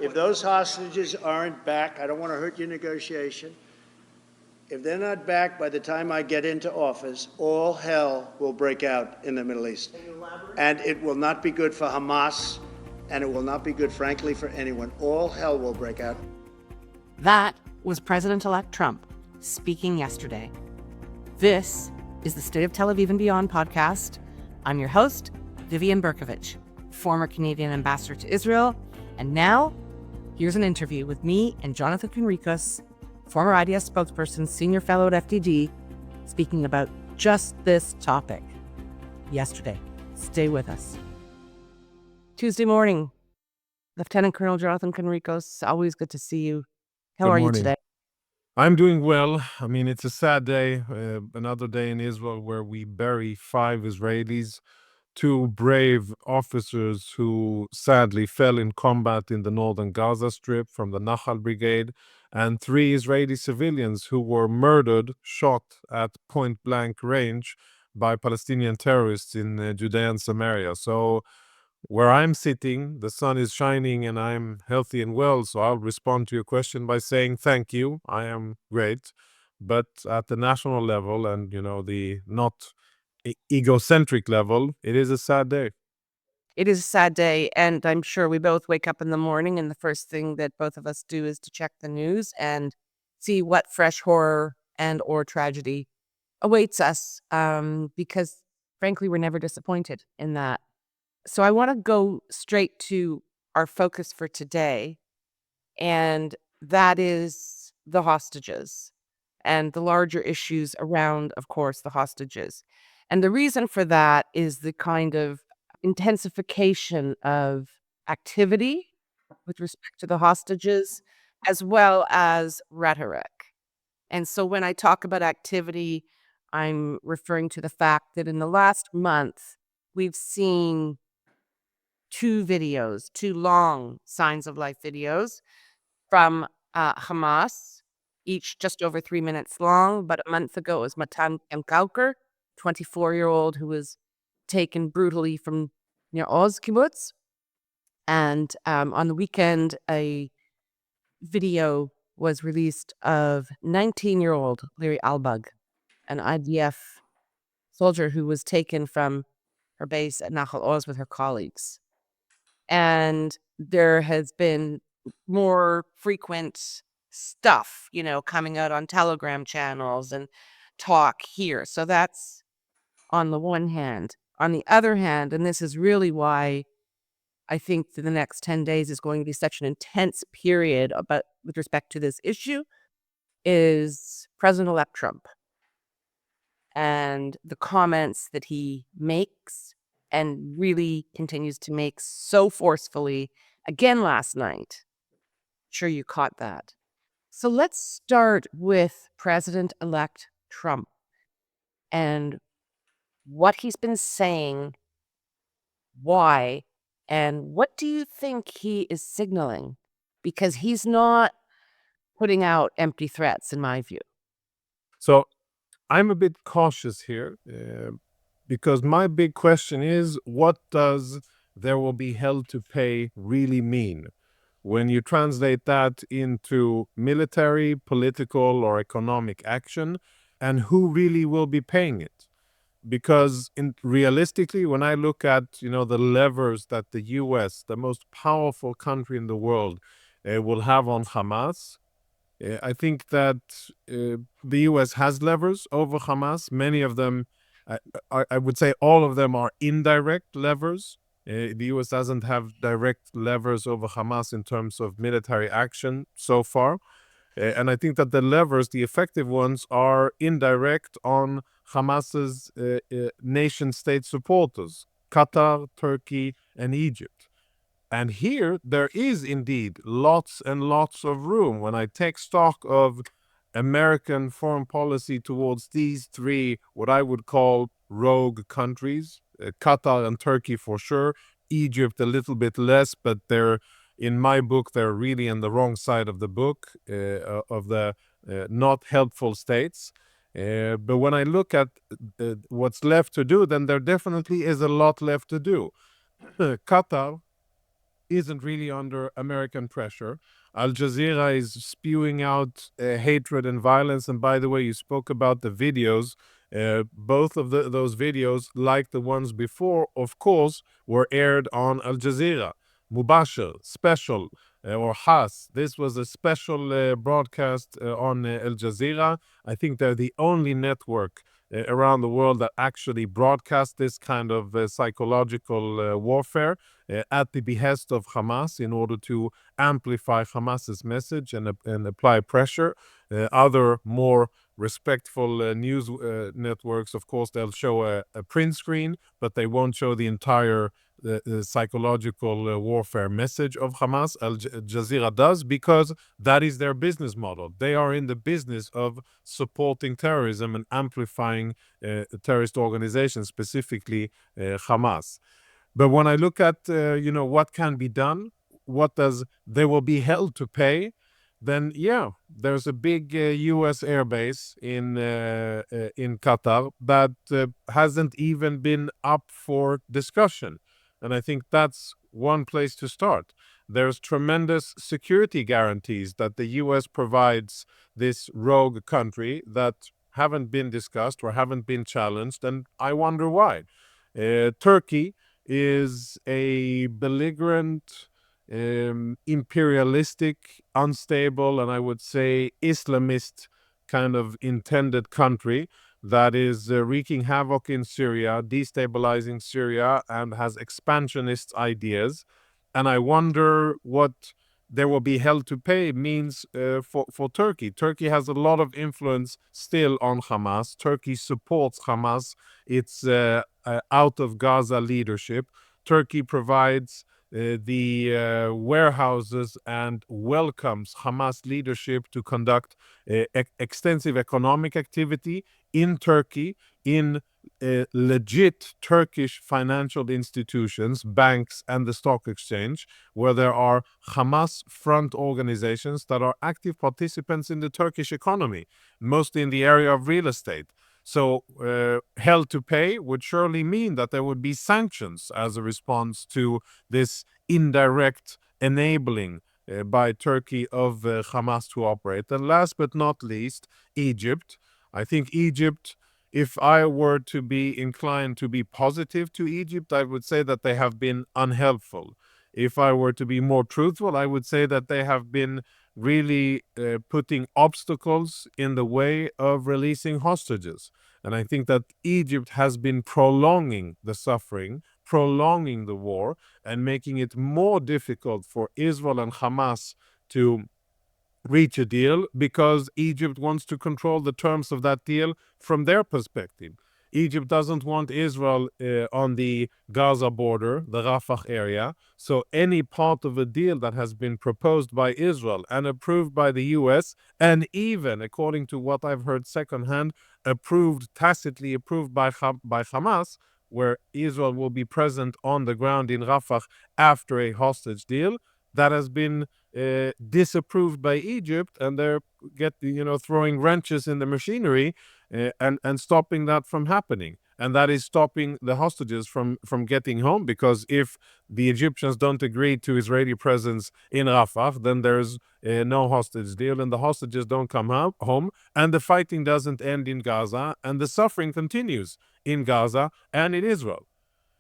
If those hostages aren't back, I don't want to hurt your negotiation. If they're not back by the time I get into office, all hell will break out in the Middle East. And it will not be good for Hamas, and it will not be good, frankly, for anyone. All hell will break out. That was President-elect Trump speaking yesterday. This is the State of Tel Aviv and Beyond podcast. I'm your host, Vivian Berkovich, former Canadian ambassador to Israel. And now, here's an interview with me and Jonathan Conricus, former IDS spokesperson, senior fellow at FDD, speaking about just this topic yesterday. Stay with us. Tuesday morning, Lieutenant Colonel Jonathan Conricus, always good to see you. How are you today? I'm doing well. I mean, it's a sad day, another day in Israel where we bury 5 Israelis, 2 brave officers who sadly fell in combat in the northern Gaza Strip from the Nahal Brigade, and 3 Israeli civilians who were murdered, shot at point-blank range by Palestinian terrorists in Judea and Samaria. So where I'm sitting, the sun is shining and I'm healthy and well, so I'll respond to your question by saying thank you. I am great. But at the national level and, the not egocentric level, it is a sad day. It is a sad day, and I'm sure we both wake up in the morning and the first thing that both of us do is to check the news and see what fresh horror and or tragedy awaits us, because frankly, we're never disappointed in that. So I want to go straight to our focus for today, and that is the hostages and the larger issues around, of course, the hostages. And the reason for that is the kind of intensification of activity with respect to the hostages, as well as rhetoric. And so when I talk about activity, I'm referring to the fact that in the last month, we've seen 2 videos, 2 long signs of life videos from Hamas, each just over 3 minutes long. But a month ago, it was Matan Kaukar, 24-year-old who was taken brutally from near Oz kibbutz. And on the weekend, a video was released of 19-year-old Liri Albag, an IDF soldier who was taken from her base at Nahal Oz with her colleagues. And there has been more frequent stuff, coming out on Telegram channels and talk here. So that's on the one hand. On the other hand, and this is really why I think that the next 10 days is going to be such an intense period with respect to this issue, is President-elect Trump and the comments that he makes and really continues to make so forcefully again last night. Sure you caught that. So let's start with President-elect Trump and what he's been saying, why, and what do you think he is signaling? Because he's not putting out empty threats, in my view. So I'm a bit cautious here because my big question is, what does there will be hell to pay really mean? When you translate that into military, political, or economic action, and who really will be paying it? Because realistically, when I look at the levers that the U.S., the most powerful country in the world, will have on Hamas, I think that the U.S. has levers over Hamas. Many of them, I would say all of them are indirect levers. The U.S. doesn't have direct levers over Hamas in terms of military action so far. And I think that the levers, the effective ones, are indirect on Hamas's nation-state supporters, Qatar, Turkey, and Egypt. And here, there is indeed lots and lots of room. When I take stock of American foreign policy towards these 3, what I would call rogue countries, Qatar and Turkey for sure, Egypt a little bit less, but in my book, they're really on the wrong side of the book, of the not helpful states. But when I look at what's left to do, then there definitely is a lot left to do. Qatar isn't really under American pressure. Al Jazeera is spewing out hatred and violence. And by the way, you spoke about the videos. Both of those videos, like the ones before, of course, were aired on Al Jazeera. Mubashir, special, or Has. This was a special broadcast on Al Jazeera. I think they're the only network around the world that actually broadcast this kind of psychological warfare at the behest of Hamas in order to amplify Hamas's message and apply pressure. Other more respectful news networks, of course, they'll show a print screen, but they won't show the entire psychological warfare message of Hamas. Al Jazeera does, because that is their business model. They are in the business of supporting terrorism and amplifying terrorist organizations, specifically Hamas. But when I look at what can be done, what does they will be held to pay, then yeah, there's a big U.S. airbase in Qatar that hasn't even been up for discussion, and I think that's one place to start. There's tremendous security guarantees that the U.S. provides this rogue country that haven't been discussed or haven't been challenged, and I wonder why. Turkey is a belligerent, imperialistic, unstable, and I would say Islamist kind of intended country that is wreaking havoc in Syria, destabilizing Syria, and has expansionist ideas. And I wonder what there will be held to pay means for Turkey. Turkey has a lot of influence still on Hamas. Turkey supports Hamas. It's out of Gaza leadership. Turkey provides the warehouses and welcomes Hamas leadership to conduct extensive economic activity in Turkey, in legit Turkish financial institutions, banks, and the stock exchange, where there are Hamas front organizations that are active participants in the Turkish economy, mostly in the area of real estate. So held to pay would surely mean that there would be sanctions as a response to this indirect enabling by Turkey of Hamas to operate. And last but not least, Egypt. I think Egypt, if I were to be inclined to be positive to Egypt, I would say that they have been unhelpful. If I were to be more truthful, I would say that they have been really putting obstacles in the way of releasing hostages. And I think that Egypt has been prolonging the suffering, prolonging the war, and making it more difficult for Israel and Hamas to reach a deal, because Egypt wants to control the terms of that deal from their perspective. Egypt doesn't want Israel on the Gaza border, the Rafah area. So any part of a deal that has been proposed by Israel and approved by the US, and even, according to what I've heard secondhand, tacitly approved by Hamas, where Israel will be present on the ground in Rafah after a hostage deal, that has been disapproved by Egypt, and they're throwing wrenches in the machinery and stopping that from happening. And that is stopping the hostages from getting home, because if the Egyptians don't agree to Israeli presence in Rafah, then there's no hostage deal, and the hostages don't come home, and the fighting doesn't end in Gaza, and the suffering continues in Gaza and in Israel.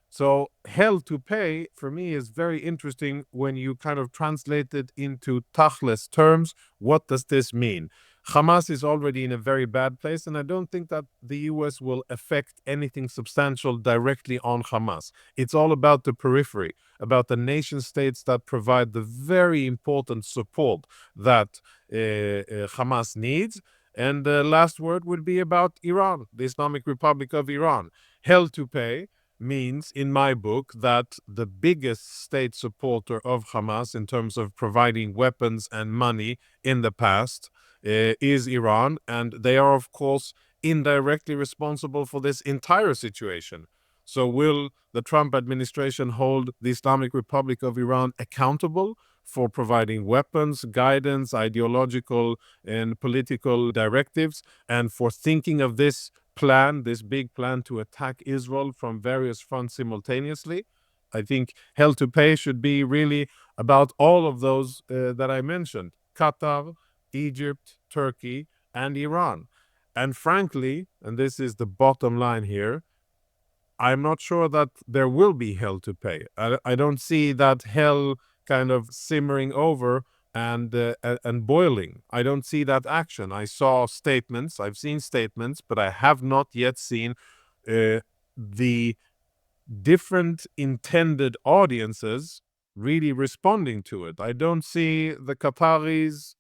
So hell to pay, for me, is very interesting when you kind of translate it into tachlis terms. What does this mean? Hamas is already in a very bad place, and I don't think that the US will affect anything substantial directly on Hamas. It's all about the periphery, about the nation states that provide the very important support that Hamas needs. And the last word would be about Iran, the Islamic Republic of Iran. Hell to pay means, in my book, that the biggest state supporter of Hamas in terms of providing weapons and money in the past is Iran, and they are, of course, indirectly responsible for this entire situation. So will the Trump administration hold the Islamic Republic of Iran accountable for providing weapons, guidance, ideological and political directives, and for thinking of this big plan to attack Israel from various fronts simultaneously? I think hell to pay should be really about all of those that I mentioned: Qatar, Egypt, Turkey, and Iran. And frankly, and this is the bottom line here, I'm not sure that there will be hell to pay. I don't see that hell kind of simmering over and boiling. I don't see that action. I saw statements, I've seen statements, but I have not yet seen the different intended audiences really responding to it. I don't see the Qataris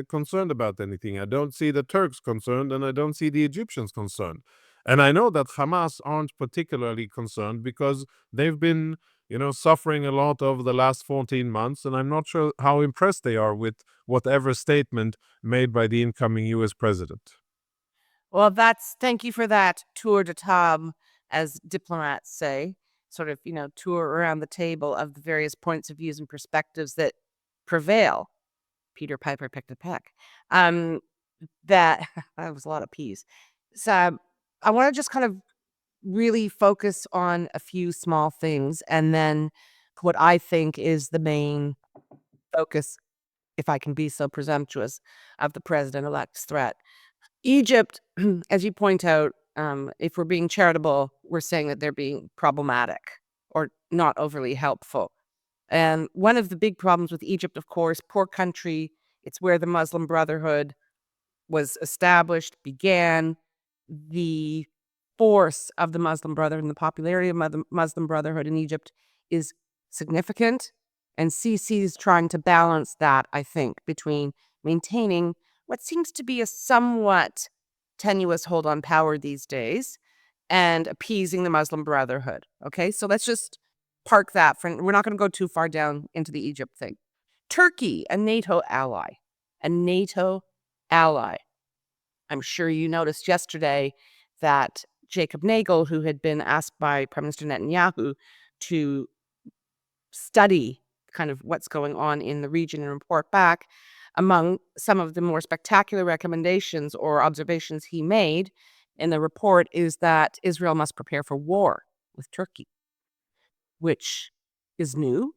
concerned about anything. I don't see the Turks concerned, and I don't see the Egyptians concerned. And I know that Hamas aren't particularly concerned because they've been, suffering a lot over the last 14 months, and I'm not sure how impressed they are with whatever statement made by the incoming US president. Well, thank you for that tour de table, as diplomats say, sort of, tour around the table of the various points of views and perspectives that prevail. Peter Piper picked a peck. That that was a lot of peas. So I want to just kind of really focus on a few small things, and then what I think is the main focus, if I can be so presumptuous, of the president-elect's threat. Egypt, as you point out, if we're being charitable, we're saying that they're being problematic or not overly helpful. And one of the big problems with Egypt, of course, poor country, it's where the Muslim Brotherhood was established, began. The force of the Muslim Brotherhood and the popularity of the Muslim Brotherhood in Egypt is significant. And Sisi is trying to balance that, I think, between maintaining what seems to be a somewhat tenuous hold on power these days and appeasing the Muslim Brotherhood. Okay, so let's just park that for, we're not going to go too far down into the Egypt thing. Turkey, a NATO ally. A NATO ally. I'm sure you noticed yesterday that Jacob Nagel, who had been asked by Prime Minister Netanyahu to study kind of what's going on in the region and report back, among some of the more spectacular recommendations or observations he made in the report is that Israel must prepare for war with Turkey, which is new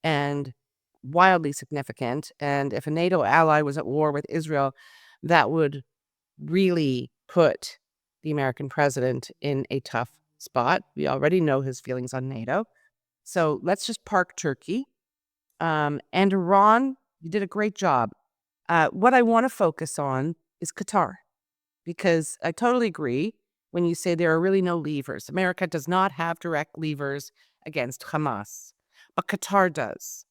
and wildly significant. And if a NATO ally was at war with Israel, that would really put the American president in a tough spot. We already know his feelings on NATO. So let's just park Turkey. And Iran, you did a great job. What I want to focus on is Qatar, because I totally agree when you say there are really no levers. America does not have direct levers against Hamas, but Qatar does.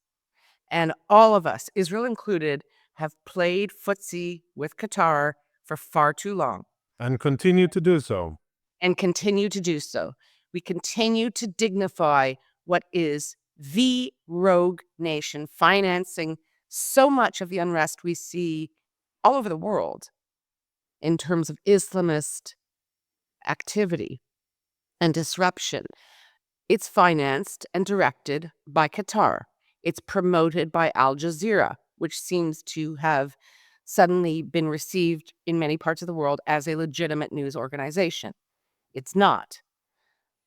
And all of us, Israel included, have played footsie with Qatar for far too long. And continue to do so. And continue to do so. We continue to dignify what is the rogue nation financing so much of the unrest we see all over the world in terms of Islamist activity and disruption. It's financed and directed by Qatar. It's promoted by Al Jazeera, which seems to have suddenly been received in many parts of the world as a legitimate news organization. It's not.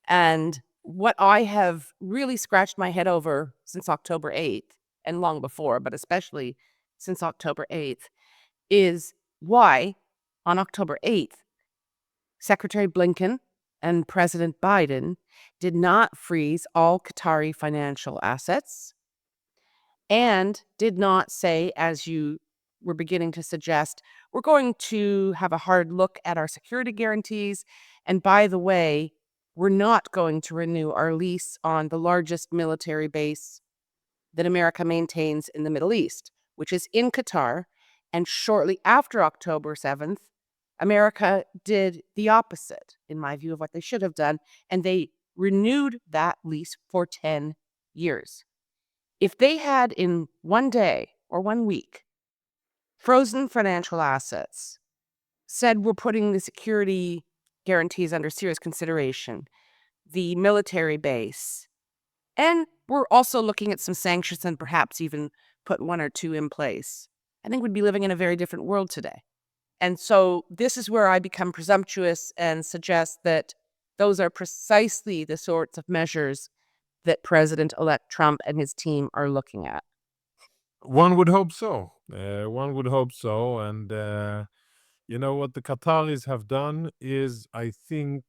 And what I have really scratched my head over since October 8th, and long before, but especially since October 8th, is why on October 8th, Secretary Blinken and President Biden did not freeze all Qatari financial assets and did not say, as you were beginning to suggest, we're going to have a hard look at our security guarantees. And by the way, we're not going to renew our lease on the largest military base that America maintains in the Middle East, which is in Qatar. And shortly after October 7th, America did the opposite, in my view, of what they should have done, and they renewed that lease for 10 years. If they had in one day or 1 week frozen financial assets, said we're putting the security guarantees under serious consideration, the military base, and we're also looking at some sanctions and perhaps even put 1 or 2 in place, I think we'd be living in a very different world today. And so this is where I become presumptuous and suggest that those are precisely the sorts of measures that President-elect Trump and his team are looking at? One would hope so. One would hope so. And you know what the Qataris have done is, I think,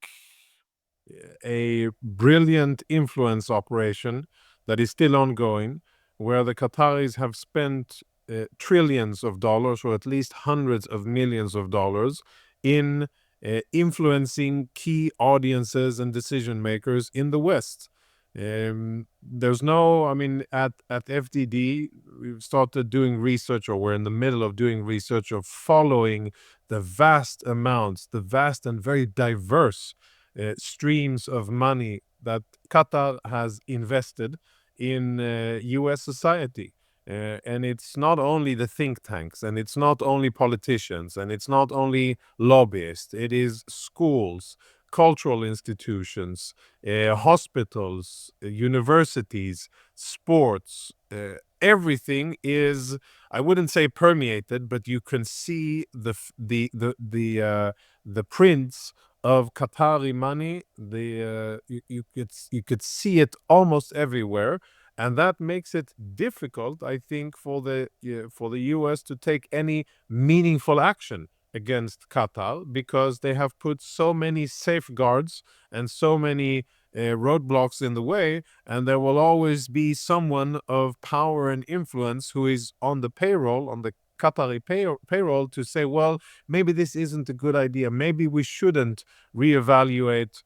a brilliant influence operation that is still ongoing, where the Qataris have spent trillions of dollars, or at least hundreds of millions of dollars, in influencing key audiences and decision makers in the West. There's no, I mean, at FDD, we've started doing research, or we're in the middle of doing research of following the vast amounts, the vast and very diverse streams of money that Qatar has invested in US society. And it's not only the think tanks, and it's not only politicians, and it's not only lobbyists. It is schools, cultural institutions, hospitals, universities, sports. Everything is, I wouldn't say permeated, but you can see the prints of Qatari money. You could see it almost everywhere, and that makes it difficult, I think, for the U.S. to take any meaningful action against Qatar, because they have put so many safeguards and so many roadblocks in the way, and there will always be someone of power and influence who is on the payroll, on the Qatari payroll, to say, well, maybe this isn't a good idea. Maybe we shouldn't reevaluate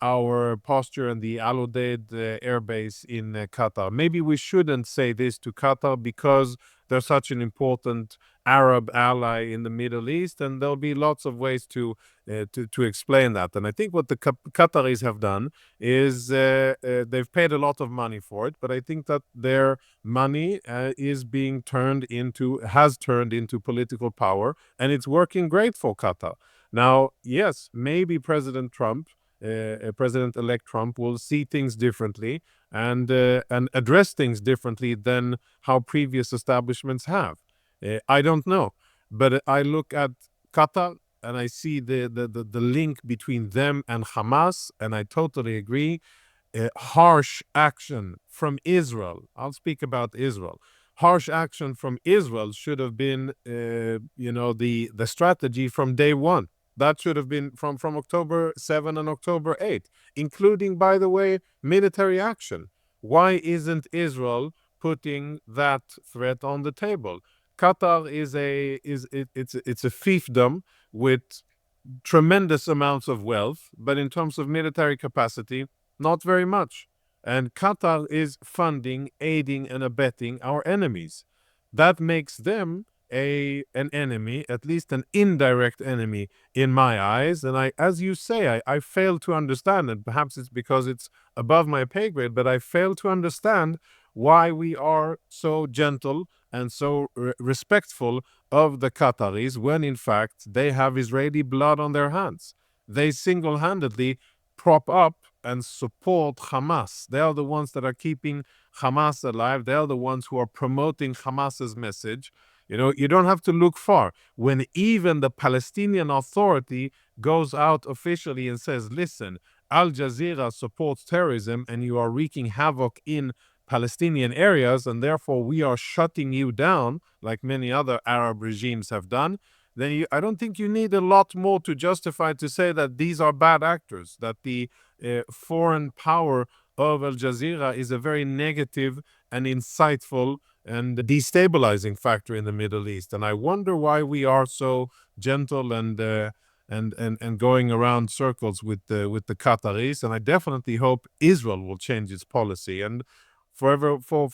our posture in the Al Udeid air base in Qatar. Maybe we shouldn't say this to Qatar because they're such an important Arab ally in the Middle East, and there'll be lots of ways to explain that. And I think what the Qataris have done is they've paid a lot of money for it, but I think that their money has turned into political power, and it's working great for Qatar. Now, yes, maybe President-elect Trump will see things differently and address things differently than how previous establishments have. I don't know, but I look at Qatar and I see the link between them and Hamas, and I totally agree. Harsh action from Israel. I'll speak about Israel. Harsh action from Israel should have been, the strategy from day one. That should have been from October 7 and October 8, including, by the way, military action. Why isn't Israel putting that threat on the table? Qatar it's a fiefdom with tremendous amounts of wealth, but in terms of military capacity, not very much. And Qatar is funding, aiding, and abetting our enemies. That makes them an enemy, at least an indirect enemy in my eyes. And as you say, I fail to understand, and perhaps it's because it's above my pay grade, but I fail to understand why we are so gentle and so respectful of the Qataris when, in fact, they have Israeli blood on their hands. They single-handedly prop up and support Hamas. They are the ones that are keeping Hamas alive. They are the ones who are promoting Hamas's message. You know, you don't have to look far. When even the Palestinian Authority goes out officially and says, listen, Al Jazeera supports terrorism and you are wreaking havoc in Palestinian areas, and therefore we are shutting you down, like many other Arab regimes have done, then I don't think you need a lot more to justify to say that these are bad actors, that the foreign power of Al Jazeera is a very negative and insightful and destabilizing factor in the Middle East. And I wonder why we are so gentle and going around circles with the Qataris. And I definitely hope Israel will change its policy. And for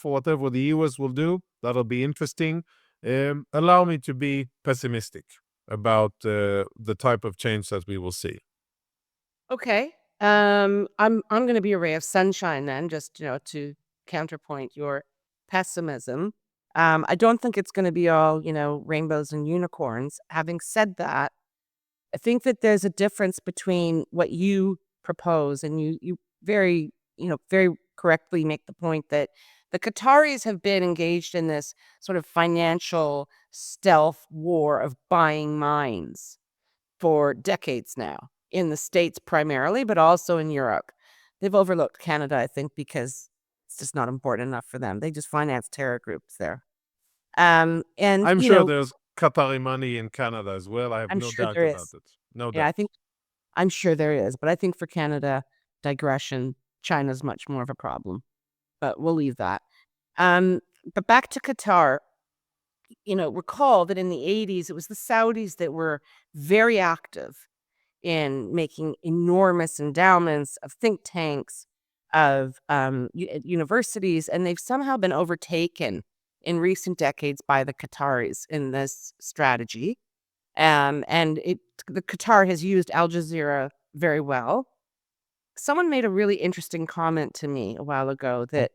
whatever the US will do, that'll be interesting. Allow me to be pessimistic about the type of change that we will see. Okay. I'm going to be a ray of sunshine then, just to counterpoint your pessimism. I don't think it's going to be all rainbows and unicorns. Having said that, I think that there's a difference between what you propose, and you very very correctly make the point that the Qataris have been engaged in this sort of financial stealth war of buying mines for decades now, in the States primarily, but also in Europe. They've overlooked Canada, I think, because It's just not important enough for them. They just finance terror groups there. And I'm sure there's Qatari money in Canada as well. I have I'm no sure doubt there about is. it. No Yeah, doubt. I'm sure there is. But I think for Canada, digression, China's much more of a problem. But we'll leave that. Um, but back to Qatar, recall that in the 80s, it was the Saudis that were very active in making enormous endowments of think tanks, of universities, and they've somehow been overtaken in recent decades by the Qataris in this strategy. The Qatar has used Al Jazeera very well. Someone made a really interesting comment to me a while ago that,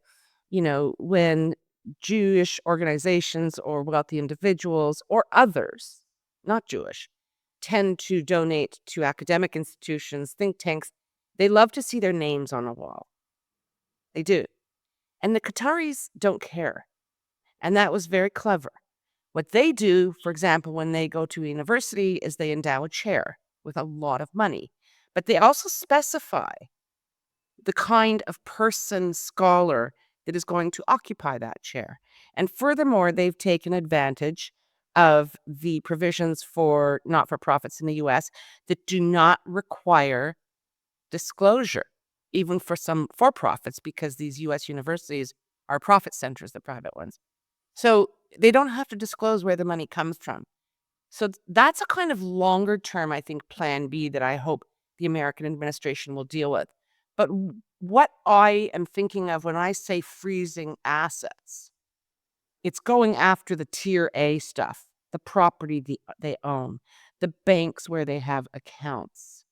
when Jewish organizations or wealthy individuals or others, not Jewish, tend to donate to academic institutions, think tanks, they love to see their names on a wall. They do. And the Qataris don't care. And that was very clever. What they do, for example, when they go to a university, is they endow a chair with a lot of money. But they also specify the kind of person, scholar, that is going to occupy that chair. And furthermore, they've taken advantage of the provisions for not for profits in the US that do not require disclosure, even for some for profits, because these US universities are profit centers, the private ones. So they don't have to disclose where the money comes from. So that's a kind of longer term, I think, plan B that I hope the American administration will deal with. But what I am thinking of when I say freezing assets, it's going after the tier A stuff, the property they own, the banks where they have accounts.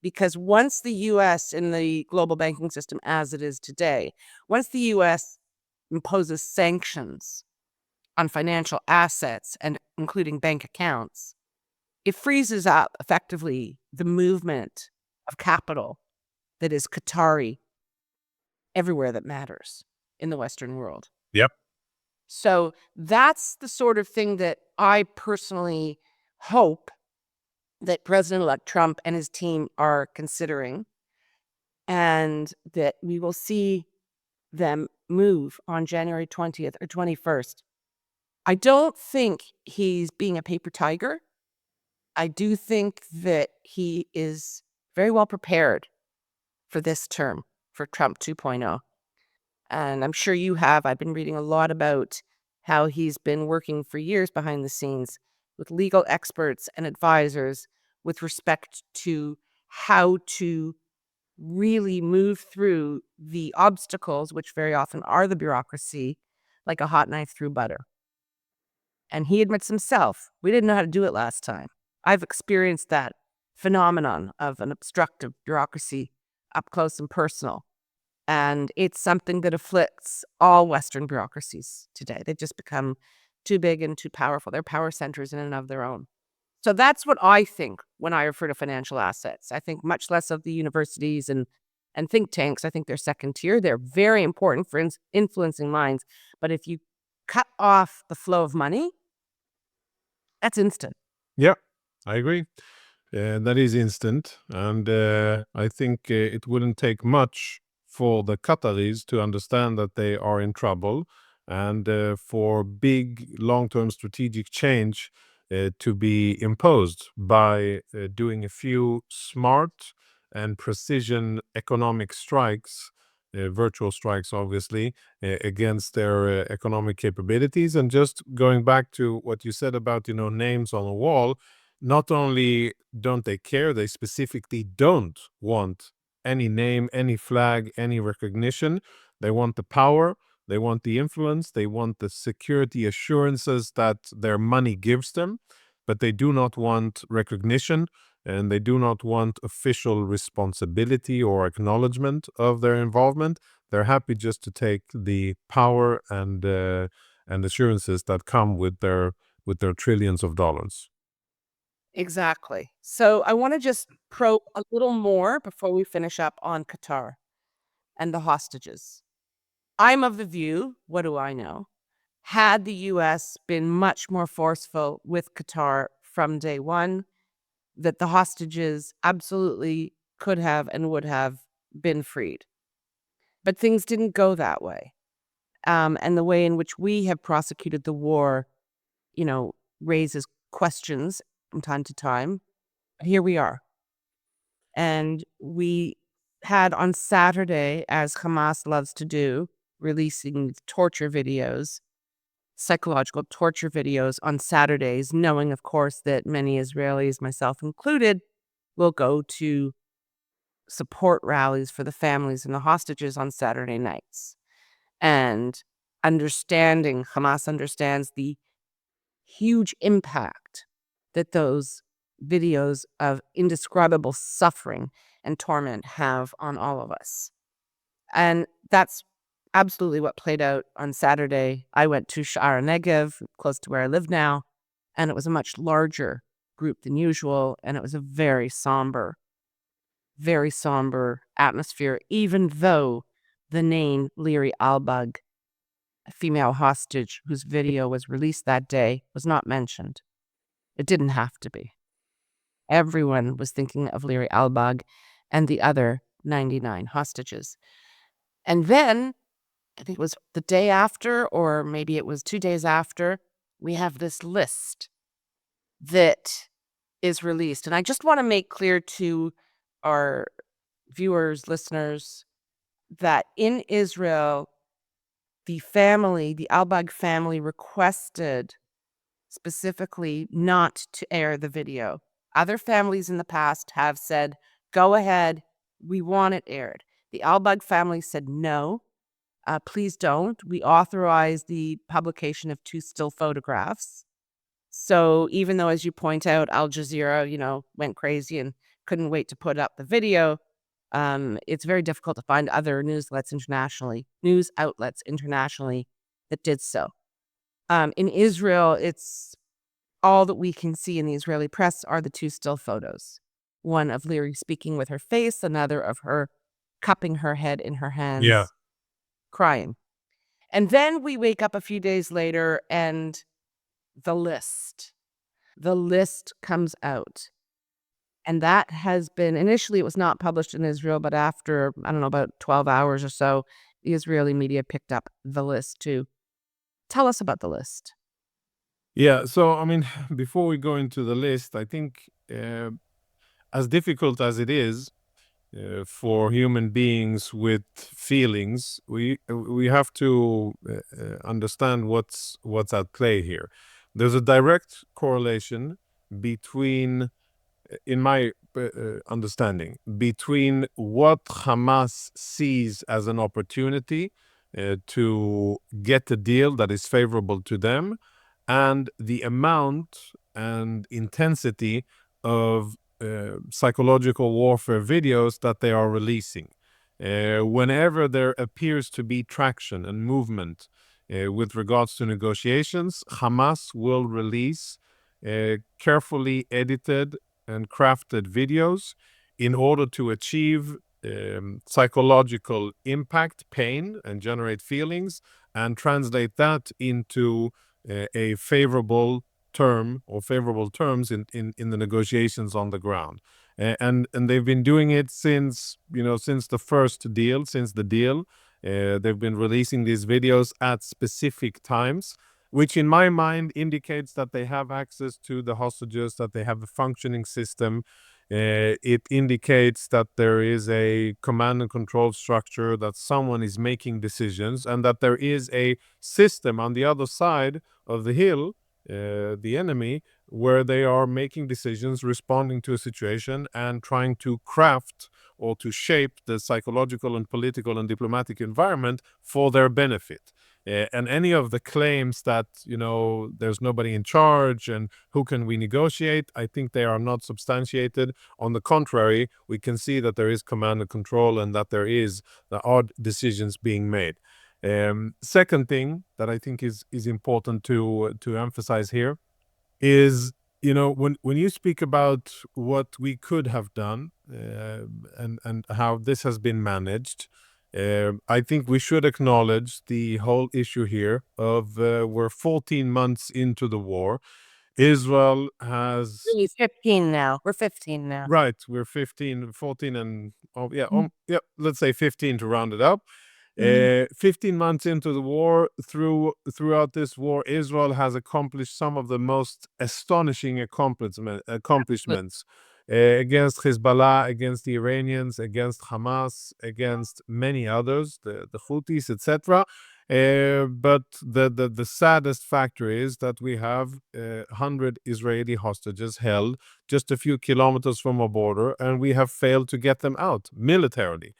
Because once the US in the global banking system as it is today, once the US imposes sanctions on financial assets and including bank accounts, it freezes up effectively the movement of capital that is Qatari everywhere that matters in the Western world. Yep. So that's the sort of thing that I personally hope that President-elect Trump and his team are considering, and that we will see them move on January 20th or 21st. I don't think he's being a paper tiger. I do think that he is very well prepared for this term, for Trump 2.0. And I'm sure you have. I've been reading a lot about how he's been working for years behind the scenes with legal experts and advisors with respect to how to really move through the obstacles, which very often are the bureaucracy, like a hot knife through butter. And he admits himself, we didn't know how to do it last time. I've experienced that phenomenon of an obstructive bureaucracy up close and personal. And it's something that afflicts all Western bureaucracies today. They've just become too big and too powerful. They're power centers in and of their own. So that's what I think when I refer to financial assets. I think much less of the universities and think tanks. I think they're second tier. They're very important for influencing minds. But if you cut off the flow of money, that's instant. Yeah, I agree. That is instant. And I think it wouldn't take much for the Qataris to understand that they are in trouble, and for big long-term strategic change to be imposed by doing a few smart and precision economic strikes, virtual strikes, obviously, against their economic capabilities. And just going back to what you said about, names on a wall, not only don't they care, they specifically don't want any name, any flag, any recognition. They want the power, they want the influence, they want the security assurances that their money gives them, but they do not want recognition, and they do not want official responsibility or acknowledgement of their involvement. They're happy just to take the power and assurances that come with their trillions of dollars. Exactly. So I want to just probe a little more before we finish up on Qatar and the hostages. I'm of the view, what do I know? Had the US been much more forceful with Qatar from day one, that the hostages absolutely could have and would have been freed. But things didn't go that way. And the way in which we have prosecuted the war, raises questions from time to time. Here we are. And we had on Saturday, as Hamas loves to do, releasing torture videos, psychological torture videos on Saturdays, knowing, of course, that many Israelis, myself included, will go to support rallies for the families and the hostages on Saturday nights. And Hamas understands the huge impact that those videos of indescribable suffering and torment have on all of us. And that's absolutely what played out on Saturday. I went to Sha'ar Negev, close to where I live now, and it was a much larger group than usual, and it was a very somber atmosphere, even though the name Leary Albag, a female hostage whose video was released that day, was not mentioned. It didn't have to be. Everyone was thinking of Leary Albag and the other 99 hostages. And then, I think it was the day after, or maybe it was 2 days after, we have this list that is released. And I just want to make clear to our viewers, listeners, that in Israel, the Albag family requested specifically not to air the video. Other families in the past have said, go ahead, we want it aired. The Albag family said, no, please don't. We authorize the publication of 2 still photographs. So even though, as you point out, Al Jazeera, went crazy and couldn't wait to put up the video, it's very difficult to find other news outlets internationally that did so. In Israel, it's all that we can see in the Israeli press are the 2 still photos. One of Leary speaking with her face, another of her cupping her head in her hands, crying. And then we wake up a few days later and the list comes out. And that has been, initially it was not published in Israel, but after, I don't know, about 12 hours or so, the Israeli media picked up the list too. Tell us about the list. Yeah, so I mean, before we go into the list, I think as difficult as it is for human beings with feelings, we have to understand what's at play here. There's a direct correlation between, in my understanding, between what Hamas sees as an opportunity to get a deal that is favorable to them, and the amount and intensity of psychological warfare videos that they are releasing. Whenever there appears to be traction and movement with regards to negotiations, Hamas will release carefully edited and crafted videos in order to achieve psychological impact, pain, and generate feelings, and translate that into a favorable term or favorable terms in the negotiations on the ground. And they've been doing it since the deal. They've been releasing these videos at specific times, which in my mind indicates that they have access to the hostages, that they have a functioning system. It indicates that there is a command and control structure, that someone is making decisions, and that there is a system on the other side of the hill, the enemy, where they are making decisions, responding to a situation, and trying to craft or to shape the psychological and political and diplomatic environment for their benefit. And any of the claims that, there's nobody in charge and who can we negotiate, I think they are not substantiated. On the contrary, we can see that there is command and control, and that there are decisions being made. Second thing that I think is important to emphasize here is, when you speak about what we could have done and how this has been managed, I think we should acknowledge the whole issue here of we're 14 months into the war. Israel has... Really, 15 now. We're 15 now. Right, we're 14 and let's say 15 to round it up. 15 months into the war, throughout this war, Israel has accomplished some of the most astonishing accomplishments against Hezbollah, against the Iranians, against Hamas, against many others, the Houthis, etc. But the saddest factor is that we have 100 Israeli hostages held just a few kilometers from our border, and we have failed to get them out militarily.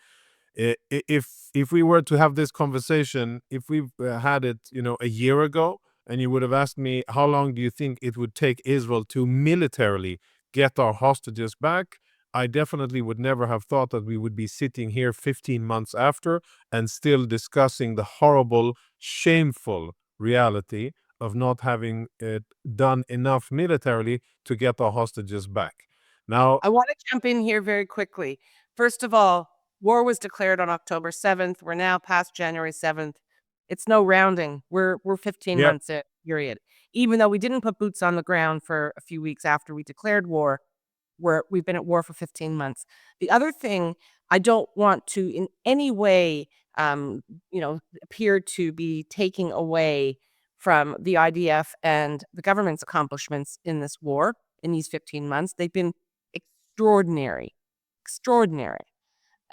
If we were to have this conversation, if we had it, a year ago, and you would have asked me how long do you think it would take Israel to militarily get our hostages back, I definitely would never have thought that we would be sitting here 15 months after and still discussing the horrible, shameful reality of not having done enough militarily to get our hostages back. Now, I want to jump in here very quickly. First of all, war was declared on October 7th. We're now past January 7th. It's no rounding. We're 15 yeah, months in, period. Even though we didn't put boots on the ground for a few weeks after we declared war, we've been at war for 15 months. The other thing, I don't want to in any way, appear to be taking away from the IDF and the government's accomplishments in this war in these 15 months. They've been extraordinary, extraordinary.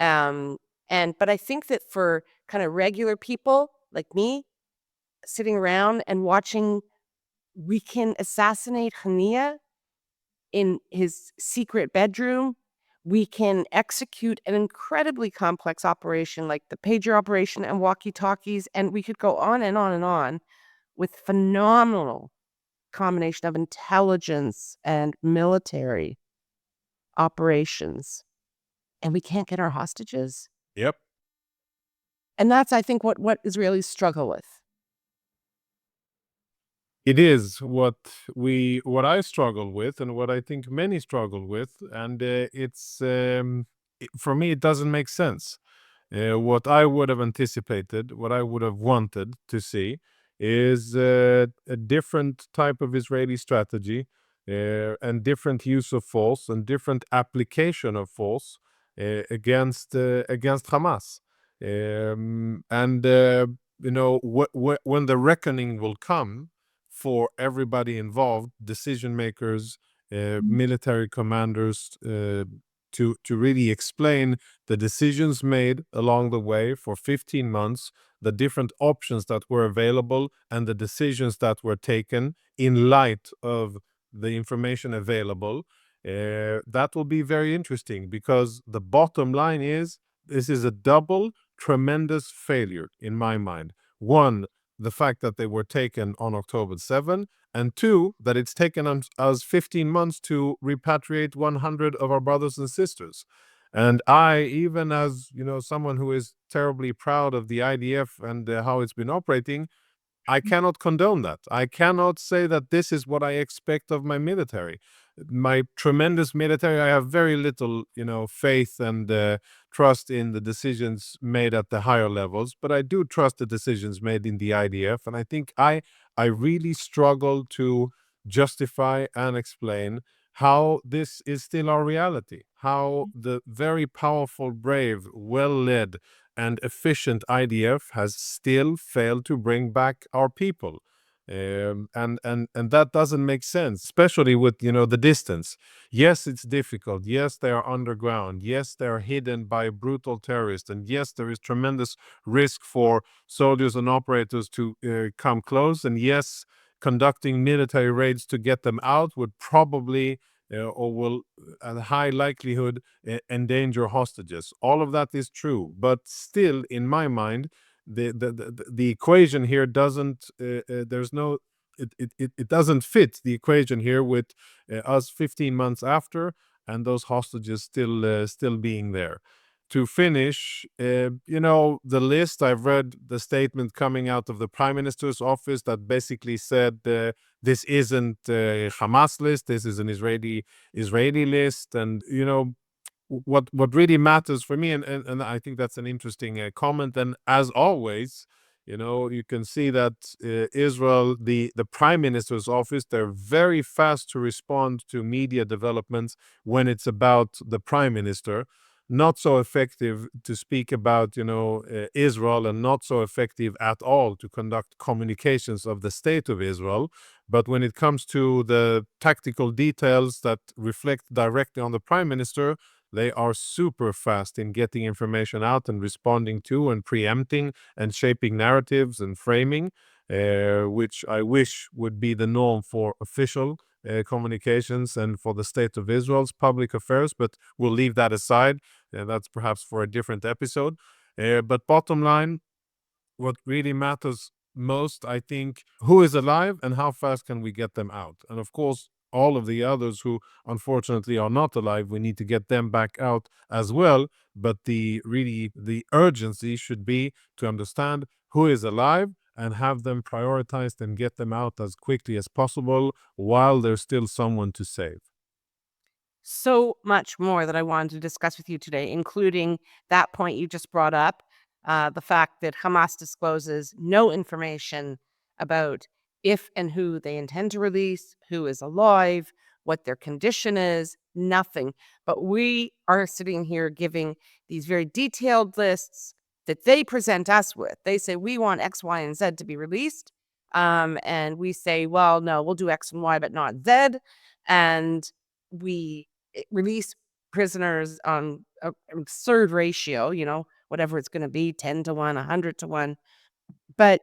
Um, but I think that for kind of regular people like me, sitting around and watching, we can assassinate Hania in his secret bedroom. We can execute an incredibly complex operation like the pager operation and walkie-talkies, and we could go on and on and on with phenomenal combination of intelligence and military operations, and we can't get our hostages. yep. And that's, I think, what Israelis struggle with. It is what I struggle with, and what I think many struggle with, and for me it doesn't make sense. What I would have anticipated, what I would have wanted to see, is a different type of Israeli strategy, and different use of force and different application of force against Hamas. And when the reckoning will come for everybody involved, decision makers, military commanders, to really explain the decisions made along the way for 15 months, the different options that were available, and the decisions that were taken in light of the information available. That will be very interesting, because the bottom line is this is a double tremendous failure in my mind. One, the fact that they were taken on October 7, and two, that it's taken us 15 months to repatriate 100 of our brothers and sisters. And I, even as someone who is terribly proud of the IDF and how it's been operating, I cannot condone that. I cannot say that this is what I expect of my military. My tremendous military, I have very little, faith and trust in the decisions made at the higher levels, but I do trust the decisions made in the IDF. And I think I really struggle to justify and explain how this is still our reality, how the very powerful, brave, well-led, and efficient IDF has still failed to bring back our people. And that doesn't make sense, especially with the distance. Yes, it's difficult. Yes, they are underground. Yes, they are hidden by brutal terrorists. And yes, there is tremendous risk for soldiers and operators to come close. And yes, conducting military raids to get them out would probably or will, at a high likelihood, endanger hostages. All of that is true, but still, in my mind, the equation here doesn't. There's no. It doesn't fit the equation here with us 15 months after, and those hostages still being there. To finish, the list, I've read the statement coming out of the Prime Minister's office that basically said this isn't a Hamas list, this is an Israeli list. And what really matters for me, and I think that's an interesting comment. And as always, you can see that Israel, the Prime Minister's office, they're very fast to respond to media developments when it's about the Prime Minister. not so effective to speak about, Israel, and not so effective at all to conduct communications of the state of Israel. But when it comes to the tactical details that reflect directly on the prime minister, they are super fast in getting information out and responding to and preempting and shaping narratives and framing, which I wish would be the norm for official communications and for the state of Israel's public affairs. But we'll leave that aside. That's perhaps for a different episode. But bottom line, what really matters most, I think, who is alive and how fast can we get them out. And of course, all of the others who unfortunately are not alive, we need to get them back out as well. But the urgency should be to understand who is alive and have them prioritized and get them out as quickly as possible while there's still someone to save. So much more that I wanted to discuss with you today, including that point you just brought up, the fact that Hamas discloses no information about if and who they intend to release, who is alive, what their condition is, nothing. But we are sitting here giving these very detailed lists that they present us with. They say, we want X, Y, and Z to be released. And we say, well, no, we'll do X and Y, but not Z. And we release prisoners on an absurd ratio, whatever it's going to be, 10 to 1, 100 to 1. But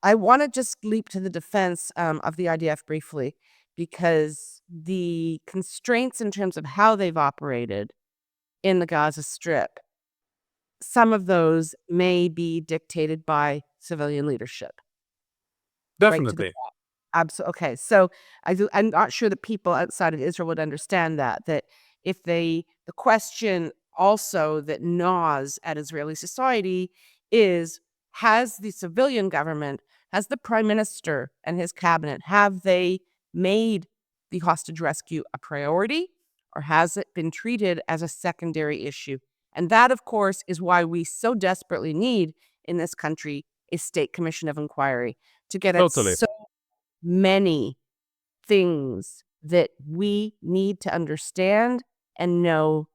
I want to just leap to the defense of the IDF briefly, because the constraints in terms of how they've operated in the Gaza Strip, some of those may be dictated by civilian leadership. Right to the Definitely. Absolutely. Okay. So I'm not sure that people outside of Israel would understand that if the question also that gnaws at Israeli society is, has the civilian government, has the prime minister and his cabinet, have they made the hostage rescue a priority, or has it been treated as a secondary issue? And that, of course, is why we so desperately need in this country a state commission of inquiry to get at Totally. so many things that we need to understand and know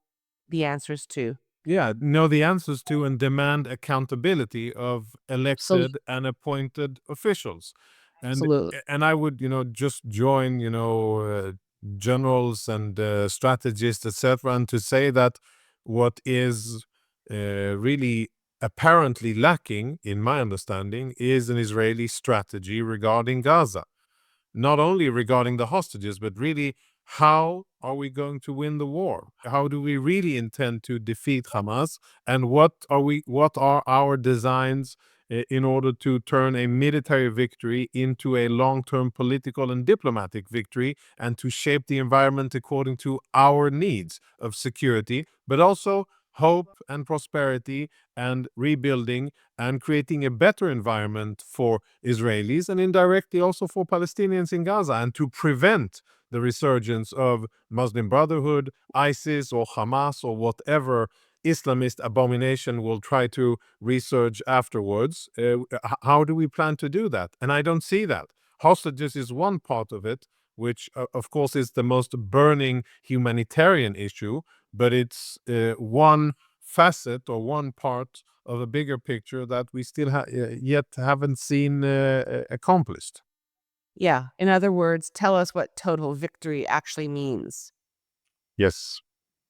the answers to. Yeah, know the answers to and demand accountability of Absolutely. elected and appointed officials. And Absolutely. I would, just join, generals and strategists, etc., and to say that what is really apparently lacking, in my understanding, is an Israeli strategy regarding Gaza, not only regarding the hostages, but really, how are we going to win the war? How do we really intend to defeat Hamas? And what are our designs in order to turn a military victory into a long-term political and diplomatic victory, and to shape the environment according to our needs of security, but also hope and prosperity and rebuilding and creating a better environment for Israelis and indirectly also for Palestinians in Gaza, and to prevent the resurgence of Muslim Brotherhood, ISIS, or Hamas, or whatever Islamist abomination will try to resurge afterwards. How do we plan to do that? And I don't see that. Hostages is one part of it, which of course is the most burning humanitarian issue, but it's one facet or one part of a bigger picture that we still yet haven't seen accomplished. Yeah. In other words, tell us what total victory actually means, Yes.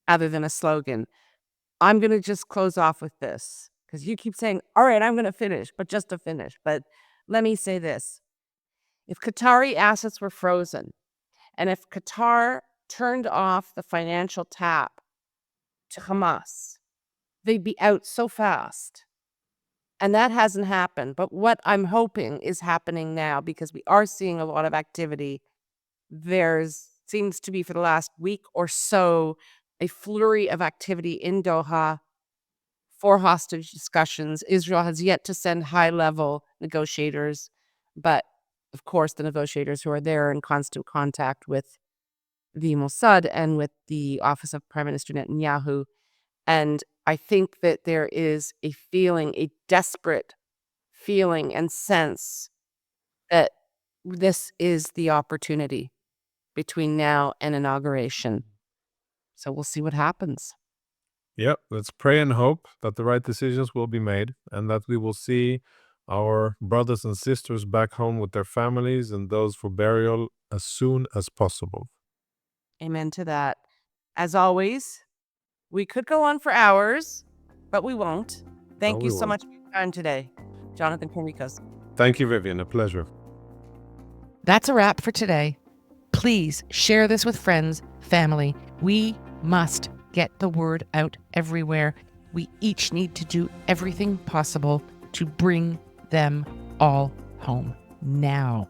other than a slogan. I'm going to just close off with this, because you keep saying, all right, I'm going to finish, but just to finish. But let me say this. If Qatari assets were frozen, and if Qatar turned off the financial tap to Hamas, they'd be out so fast. And that hasn't happened. But what I'm hoping is happening now, because we are seeing a lot of activity. There's seems to be, for the last week or so, a flurry of activity in Doha for hostage discussions. Israel has yet to send high-level negotiators, but of course the negotiators who are there are in constant contact with the Mossad and with the office of Prime Minister Netanyahu. And I think that there is a feeling, a desperate feeling and sense that this is the opportunity between now and inauguration. So we'll see what happens. Yep, let's pray and hope that the right decisions will be made and that we will see our brothers and sisters back home with their families and those for burial as soon as possible. Amen to that. As always, we could go on for hours, but we won't. Thank we you so won't. much for your time today, Jonathan Conricus. Thank you, Vivian. A pleasure. That's a wrap for today. Please share this with friends, family. We must get the word out everywhere. We each need to do everything possible to bring them all home now.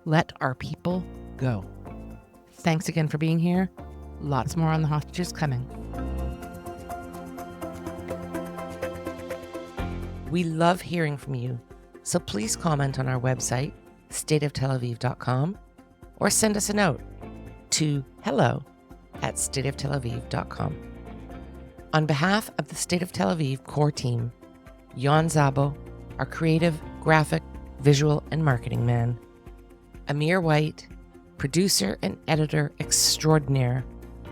Let our people go. Thanks again for being here. Lots more on the hostages coming. We love hearing from you, so please comment on our website, stateoftelaviv.com, or send us a note to hello@stateoftelaviv.com. On behalf of the State of Tel Aviv core team, Jan Zabo, our creative, graphic, visual, and marketing man, Amir White, producer and editor extraordinaire,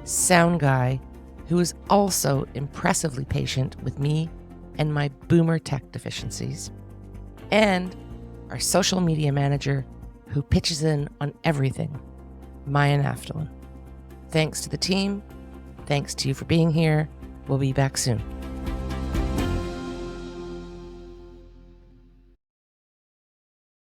sound guy, who is also impressively patient with me and my boomer tech deficiencies, and our social media manager, who pitches in on everything, Maya Naftalin. Thanks to the team. Thanks to you for being here. We'll be back soon.